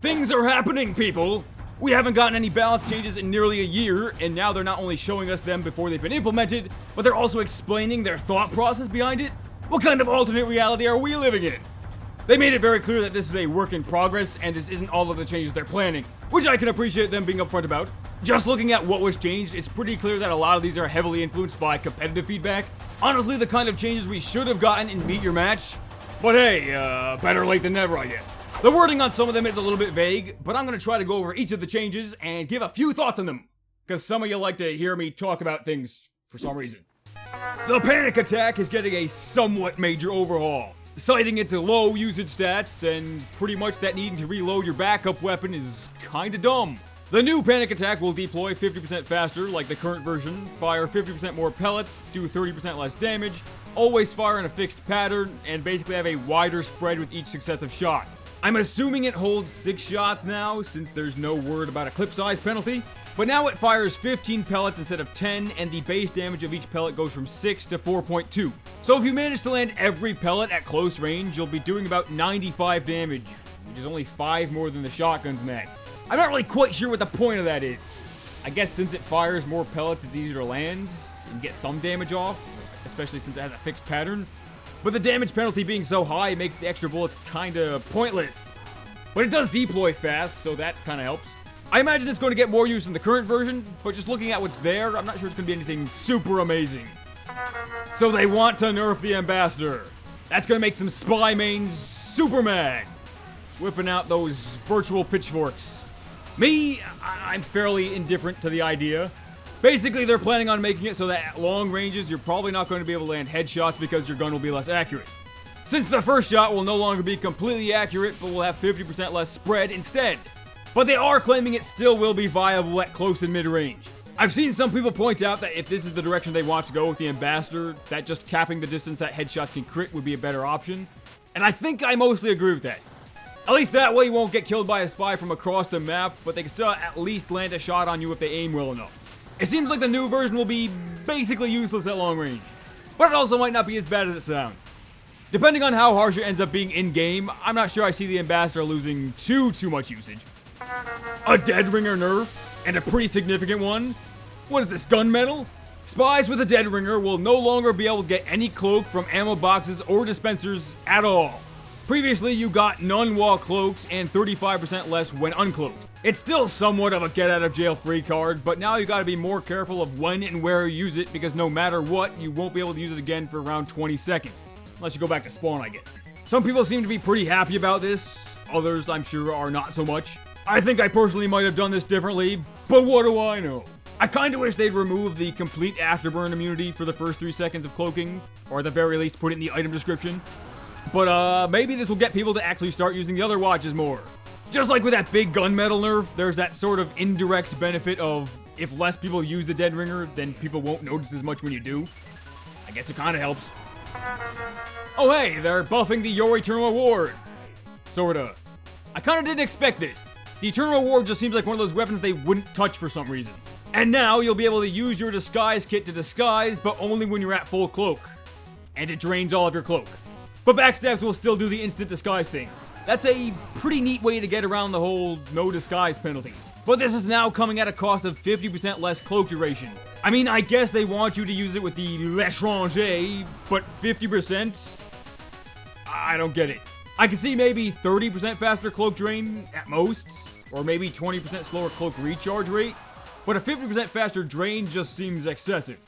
Things are happening, people! We haven't gotten any balance changes in nearly a year, and now they're not only showing us them before they've been implemented, but they're also explaining their thought process behind it? What kind of alternate reality are we living in? They made it very clear that this is a work in progress, and this isn't all of the changes they're planning, which I can appreciate them being upfront about. Just looking at what was changed, it's pretty clear that a lot of these are heavily influenced by competitive feedback. Honestly, the kind of changes we should have gotten in Meet Your Match. But hey, better late than never, I guess. The wording on some of them is a little bit vague, but I'm gonna try to go over each of the changes and give a few thoughts on them, because some of you like to hear me talk about things for some reason. The panic attack is getting a somewhat major overhaul, citing its low usage stats, and pretty much that needing to reload your backup weapon is kinda dumb. The new panic attack will deploy 50% faster, like the current version, fire 50% more pellets, do 30% less damage, always fire in a fixed pattern, and basically have a wider spread with each successive shot. I'm assuming it holds 6 shots now, since there's no word about a clip size penalty, but now it fires 15 pellets instead of 10, and the base damage of each pellet goes from 6 to 4.2. So if you manage to land every pellet at close range, you'll be doing about 95 damage, which is only 5 more than the shotgun's max. I'm not really quite sure what the point of that is. I guess since it fires more pellets, it's easier to land and get some damage off, especially since it has a fixed pattern. But the damage penalty being so high makes the extra bullets kinda pointless. But it does deploy fast, so that kinda helps. I imagine it's going to get more use in the current version, but just looking at what's there, I'm not sure it's going to be anything super amazing. So they want to nerf the Ambassador. That's going to make some spy mains super mad. Whipping out those virtual pitchforks. Me, I'm fairly indifferent to the idea. Basically, they're planning on making it so that at long ranges, you're probably not going to be able to land headshots because your gun will be less accurate. Since the first shot will no longer be completely accurate, but will have 50% less spread instead. But they are claiming it still will be viable at close and mid-range. I've seen some people point out that if this is the direction they want to go with the Ambassador, that just capping the distance that headshots can crit would be a better option. And I think I mostly agree with that. At least that way you won't get killed by a spy from across the map, but they can still at least land a shot on you if they aim well enough. It seems like the new version will be basically useless at long range, but it also might not be as bad as it sounds. Depending on how harsh it ends up being in-game, I'm not sure I see the Ambassador losing too much usage. A Dead Ringer nerf, and a pretty significant one? What is this, gunmetal? Spies with a Dead Ringer will no longer be able to get any cloak from ammo boxes or dispensers at all. Previously, you got none while cloaks and 35% less when uncloaked. It's still somewhat of a get-out-of-jail-free card, but now you gotta be more careful of when and where you use it, because no matter what, you won't be able to use it again for around 20 seconds. Unless you go back to spawn, I guess. Some people seem to be pretty happy about this, others I'm sure are not so much. I think I personally might have done this differently, but what do I know? I kinda wish they'd remove the complete afterburn immunity for the first 3 seconds of cloaking, or at the very least put it in the item description. But maybe this will get people to actually start using the other watches more. Just like with that big gunmetal nerf, there's that sort of indirect benefit of if less people use the Dead Ringer, then people won't notice as much when you do. I guess it kinda helps. Oh hey, they're buffing the Your Eternal Reward. Sorta. I kinda didn't expect this. The Eternal Reward just seems like one of those weapons they wouldn't touch for some reason. And now you'll be able to use your disguise kit to disguise, but only when you're at full cloak. And it drains all of your cloak. But backstabs will still do the instant disguise thing. That's a pretty neat way to get around the whole no disguise penalty. But this is now coming at a cost of 50% less cloak duration. I mean, I guess they want you to use it with the l'étranger, but 50%? I don't get it. I could see maybe 30% faster cloak drain at most, or maybe 20% slower cloak recharge rate, but a 50% faster drain just seems excessive.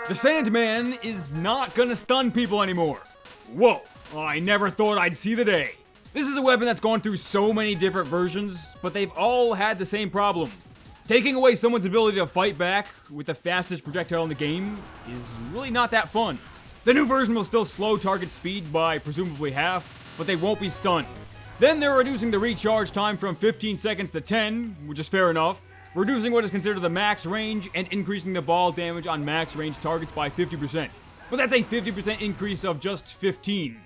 The Sandman is not gonna stun people anymore. Whoa, I never thought I'd see the day. This is a weapon that's gone through so many different versions, but they've all had the same problem. Taking away someone's ability to fight back with the fastest projectile in the game is really not that fun. The new version will still slow target speed by presumably half, but they won't be stunned. Then they're reducing the recharge time from 15 seconds to 10, which is fair enough, reducing what is considered the max range and increasing the ball damage on max range targets by 50%. But that's a 50% increase of just 15.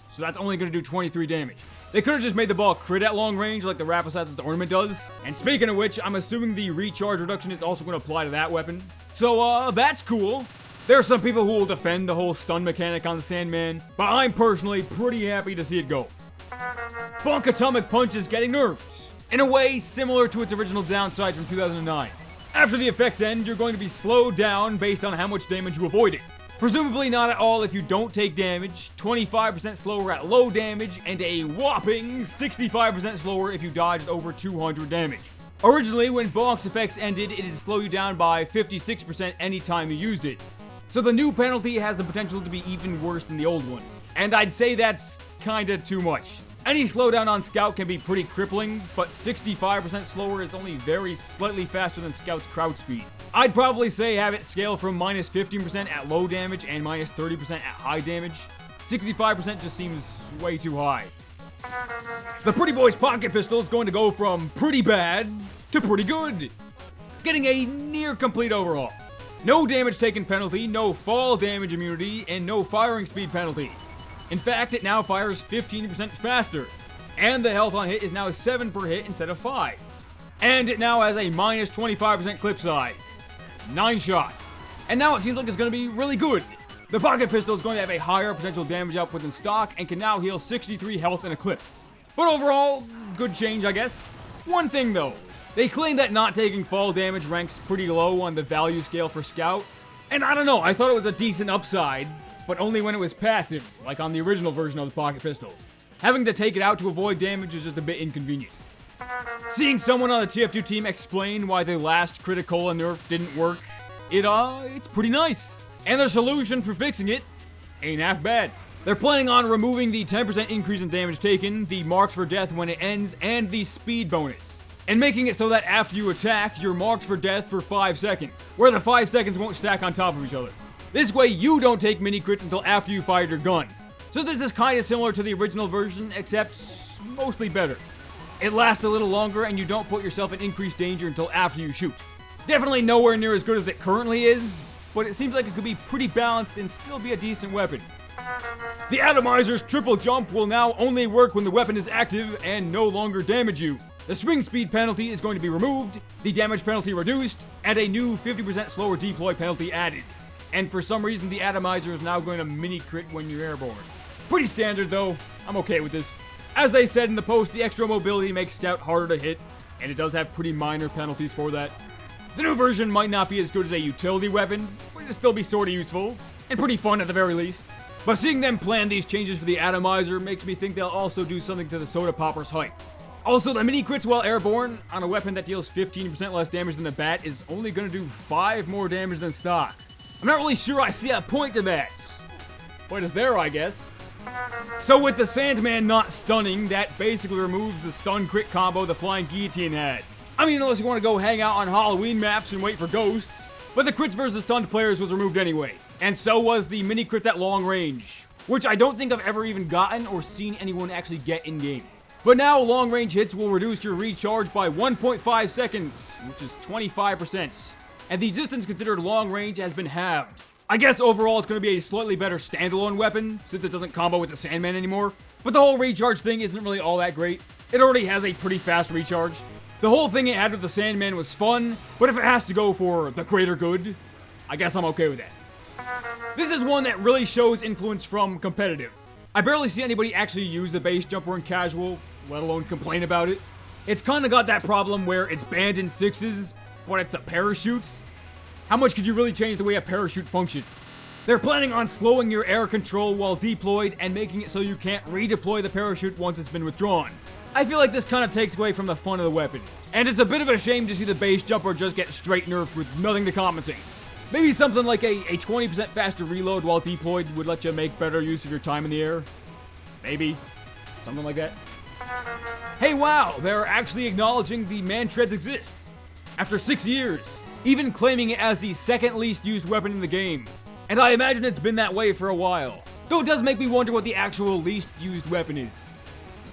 So that's only going to do 23 damage. They could have just made the ball crit at long range like the Rap Assassin's Ornament does. And speaking of which, I'm assuming the recharge reduction is also going to apply to that weapon. So, that's cool. There are some people who will defend the whole stun mechanic on the Sandman, but I'm personally pretty happy to see it go. Bonk Atomic Punch is getting nerfed, in a way similar to its original downside from 2009. After the effects end, you're going to be slowed down based on how much damage you avoided. Presumably not at all if you don't take damage, 25% slower at low damage, and a whopping 65% slower if you dodged over 200 damage. Originally, when Bonk's effects ended, it'd slow you down by 56% anytime you used it. So the new penalty has the potential to be even worse than the old one. And I'd say that's kinda too much. Any slowdown on Scout can be pretty crippling, but 65% slower is only very slightly faster than Scout's crouch speed. I'd probably say have it scale from minus 15% at low damage and minus 30% at high damage. 65% just seems way too high. The Pretty Boy's pocket pistol is going to go from pretty bad to pretty good, getting a near complete overhaul. No damage taken penalty, no fall damage immunity, and no firing speed penalty. In fact, it now fires 15% faster, and the health on hit is now 7 per hit instead of 5. And it now has a minus 25% clip size. 9 shots. And now it seems like it's going to be really good. The pocket pistol is going to have a higher potential damage output than stock, and can now heal 63 health in a clip. But overall, good change, I guess. One thing though, they claim that not taking fall damage ranks pretty low on the value scale for Scout. And I don't know, I thought it was a decent upside, but only when it was passive, like on the original version of the pocket pistol. Having to take it out to avoid damage is just a bit inconvenient. Seeing someone on the TF2 team explain why the last critical nerf didn't work, it's pretty nice. And their solution for fixing it ain't half bad. They're planning on removing the 10% increase in damage taken, the marks for death when it ends, and the speed bonus. And making it so that after you attack, you're marked for death for 5 seconds, where the 5 seconds won't stack on top of each other. This way you don't take mini crits until after you fired your gun. So this is kinda similar to the original version, except mostly better. It lasts a little longer and you don't put yourself in increased danger until after you shoot. Definitely nowhere near as good as it currently is, but it seems like it could be pretty balanced and still be a decent weapon. The Atomizer's triple jump will now only work when the weapon is active and no longer damage you. The swing speed penalty is going to be removed, the damage penalty reduced, and a new 50% slower deploy penalty added. And for some reason, the Atomizer is now going to mini crit when you're airborne. Pretty standard though, I'm okay with this. As they said in the post, the extra mobility makes Scout harder to hit, and it does have pretty minor penalties for that. The new version might not be as good as a utility weapon, but it'll still be sorta useful, and pretty fun at the very least. But seeing them plan these changes for the Atomizer makes me think they'll also do something to the Soda Popper's hype. Also, the mini crits while airborne, on a weapon that deals 15% less damage than the bat, is only gonna do 5 more damage than stock. I'm not really sure I see a point to that, but it's there, I guess. So with the Sandman not stunning, that basically removes the stun crit combo the Flying Guillotine had. I mean, unless you want to go hang out on Halloween maps and wait for ghosts, but the crits versus stunned players was removed anyway. And so was the mini crits at long range, which I don't think I've ever even gotten or seen anyone actually get in game. But now long range hits will reduce your recharge by 1.5 seconds, which is 25%. And the distance considered long range has been halved. I guess overall it's going to be a slightly better standalone weapon, since it doesn't combo with the Sandman anymore. But the whole recharge thing isn't really all that great. It already has a pretty fast recharge. The whole thing it had with the Sandman was fun, but if it has to go for the greater good, I guess I'm okay with that. This is one that really shows influence from competitive. I barely see anybody actually use the base jumper in casual, let alone complain about it. It's kinda got that problem where it's banned in 6s, but it's a parachute. How much could you really change the way a parachute functions? They're planning on slowing your air control while deployed and making it so you can't redeploy the parachute once it's been withdrawn. I feel like this kinda takes away from the fun of the weapon. And it's a bit of a shame to see the base jumper just get straight nerfed with nothing to compensate. Maybe something like a 20% faster reload while deployed would let you make better use of your time in the air. Maybe. Something like that. Hey wow, they're actually acknowledging the Mantreads exist. After 6 years. Even claiming it as the second least used weapon in the game. And I imagine it's been that way for a while. Though it does make me wonder what the actual least used weapon is.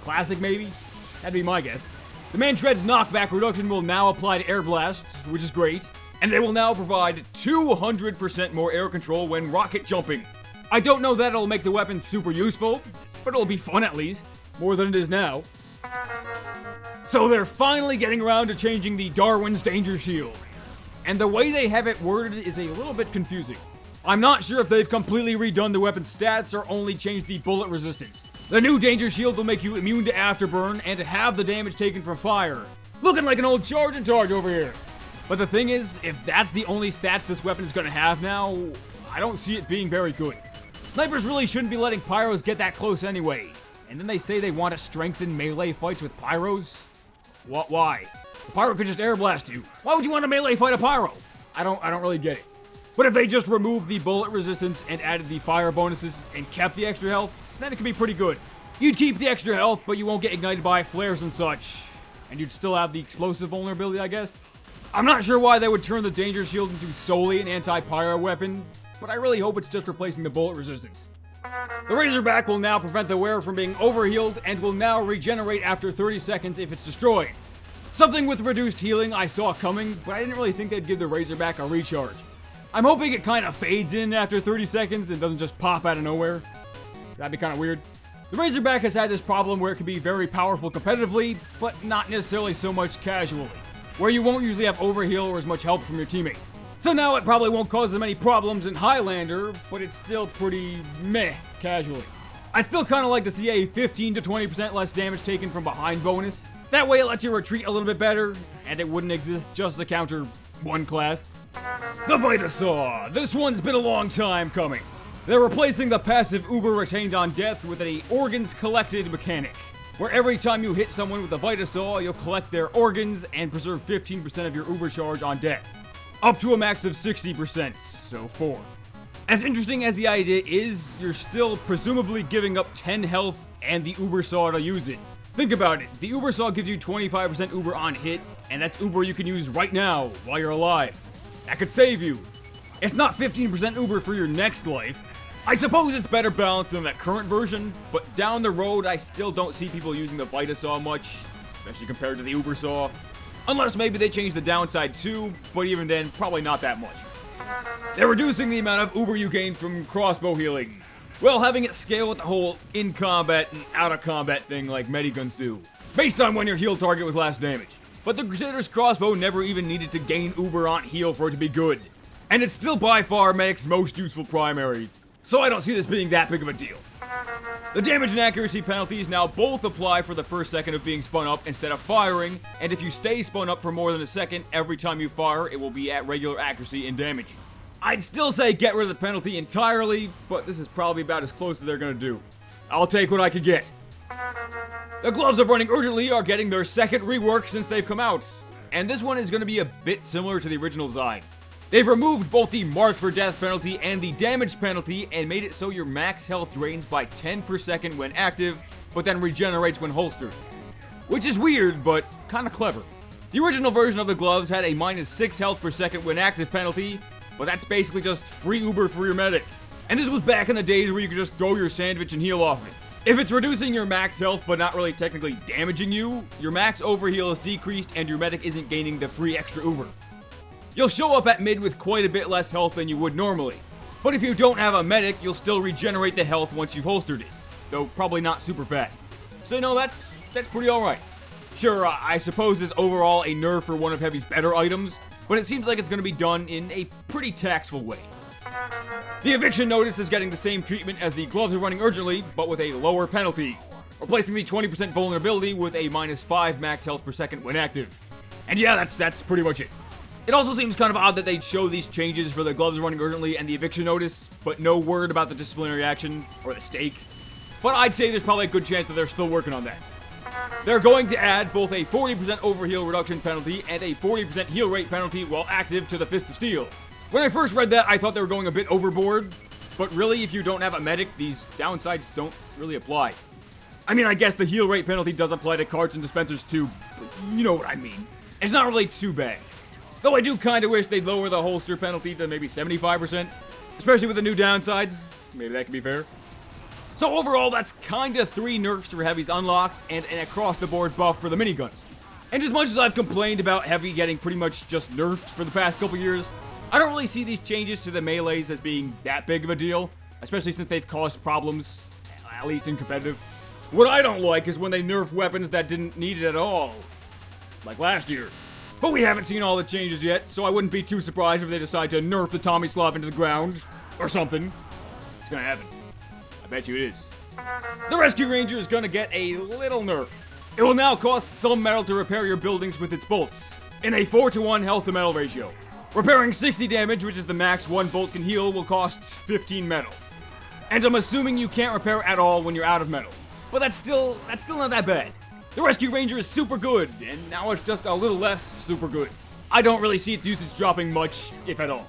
Classic maybe? That'd be my guess. The Mantreads knockback reduction will now apply to air blasts, which is great. And they will now provide 200% more air control when rocket jumping. I don't know that it'll make the weapon super useful, but it'll be fun at least. More than it is now. So they're finally getting around to changing the Darwin's Danger Shield. And the way they have it worded is a little bit confusing. I'm not sure if they've completely redone the weapon stats or only changed the bullet resistance. The new Danger Shield will make you immune to afterburn and to have the damage taken from fire. Looking like an old charge and charge over here. But the thing is, if that's the only stats this weapon is going to have now, I don't see it being very good. Snipers really shouldn't be letting Pyros get that close anyway. And then they say they want to strengthen melee fights with Pyros? What? Why? The Pyro could just air blast you. Why would you want to melee fight a Pyro? I don't really get it. But if they just removed the bullet resistance and added the fire bonuses and kept the extra health, then it could be pretty good. You'd keep the extra health, but you won't get ignited by flares and such. And you'd still have the explosive vulnerability, I guess. I'm not sure why they would turn the Danger Shield into solely an anti-pyro weapon, but I really hope it's just replacing the bullet resistance. The Razorback will now prevent the wearer from being overhealed and will now regenerate after 30 seconds if it's destroyed. Something with reduced healing I saw coming, but I didn't really think they'd give the Razorback a recharge. I'm hoping it kind of fades in after 30 seconds and doesn't just pop out of nowhere. That'd be kind of weird. The Razorback has had this problem where it can be very powerful competitively, but not necessarily so much casually, where you won't usually have overheal or as much help from your teammates. So now it probably won't cause as many problems in Highlander, but it's still pretty meh casually. I'd still kind of like to see a 15 to 20% less damage taken from behind bonus. That way it lets you retreat a little bit better, and it wouldn't exist just to counter one class. The Vita-Saw! This one's been a long time coming. They're replacing the passive Uber retained on death with a organs collected mechanic, where every time you hit someone with a Vita-Saw, you'll collect their organs and preserve 15% of your Uber charge on death. Up to a max of 60%, so 4. As interesting as the idea is, you're still presumably giving up 10 health and the Uber Saw to use it. Think about it, the Uber Saw gives you 25% Uber on hit, and that's Uber you can use right now while you're alive. That could save you. It's not 15% Uber for your next life. I suppose it's better balanced than that current version, but down the road I still don't see people using the Vita-Saw much, especially compared to the Uber Saw. Unless maybe they change the downside too, but even then, probably not that much. They're reducing the amount of Uber you gain from crossbow healing. Well, having it scale with the whole in-combat and out-of-combat thing like Miniguns do, based on when your heal target was last damaged. But the Crusader's crossbow never even needed to gain Uber on heal for it to be good. And it's still by far Medic's most useful primary, so I don't see this being that big of a deal. The damage and accuracy penalties now both apply for the first second of being spun up instead of firing, and if you stay spun up for more than a second, every time you fire, it will be at regular accuracy and damage. I'd still say get rid of the penalty entirely, but this is probably about as close as they're gonna do. I'll take what I could get. The gloves of running urgently are getting their second rework since they've come out, and this one is gonna be a bit similar to the original design. They've removed both the mark for death penalty and the damage penalty and made it so your max health drains by 10 per second when active, but then regenerates when holstered. Which is weird, but kinda clever. The original version of the gloves had a minus 6 health per second when active penalty, but that's basically just free Uber for your medic. And this was back in the days where you could just throw your sandwich and heal off it. If it's reducing your max health but not really technically damaging you, your max overheal is decreased and your medic isn't gaining the free extra Uber. You'll show up at mid with quite a bit less health than you would normally. But if you don't have a medic, you'll still regenerate the health once you've holstered it. Though probably not super fast. So you know, that's pretty alright. Sure, I suppose it's overall a nerf for one of Heavy's better items, but it seems like it's going to be done in a pretty tactful way. The Eviction Notice is getting the same treatment as the gloves of running urgently, but with a lower penalty, replacing the 20% vulnerability with a minus 5 max health per second when active. And yeah, that's pretty much it. It also seems kind of odd that they'd show these changes for the gloves of running urgently and the Eviction Notice, but no word about the disciplinary action or the stake. But I'd say there's probably a good chance that they're still working on that. They're going to add both a 40% overheal reduction penalty and a 40% heal rate penalty while active to the Fist of Steel. When I first read that, I thought they were going a bit overboard, but really, if you don't have a medic, these downsides don't really apply. I mean, I guess the heal rate penalty does apply to carts and dispensers too, but you know what I mean. It's not really too bad. Though I do kind of wish they'd lower the holster penalty to maybe 75%, especially with the new downsides. Maybe that could be fair. So overall, that's kinda 3 nerfs for Heavy's unlocks and an across-the-board buff for the miniguns. And as much as I've complained about Heavy getting pretty much just nerfed for the past couple years, I don't really see these changes to the melees as being that big of a deal, especially since they've caused problems, at least in competitive. What I don't like is when they nerf weapons that didn't need it at all, like last year. But we haven't seen all the changes yet, so I wouldn't be too surprised if they decide to nerf the Tommy Slav into the ground, or something. It's gonna happen. I bet you it is. The Rescue Ranger is gonna get a little nerf. It will now cost some metal to repair your buildings with its bolts, in a 4-to-1 health to metal ratio. Repairing 60 damage, which is the max one bolt can heal, will cost 15 metal. And I'm assuming you can't repair at all when you're out of metal. But that's still not that bad. The Rescue Ranger is super good, and now it's just a little less super good. I don't really see its usage dropping much, if at all.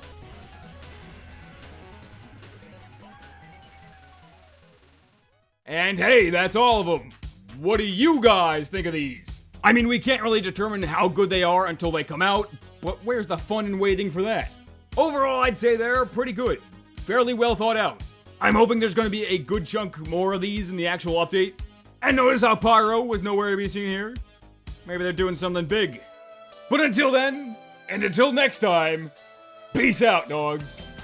And hey, that's all of them. What do you guys think of these? I mean, we can't really determine how good they are until they come out, but where's the fun in waiting for that? Overall, I'd say they're pretty good. Fairly well thought out. I'm hoping there's gonna be a good chunk more of these in the actual update. And notice how Pyro was nowhere to be seen here? Maybe they're doing something big. But until then, and until next time, peace out, dogs.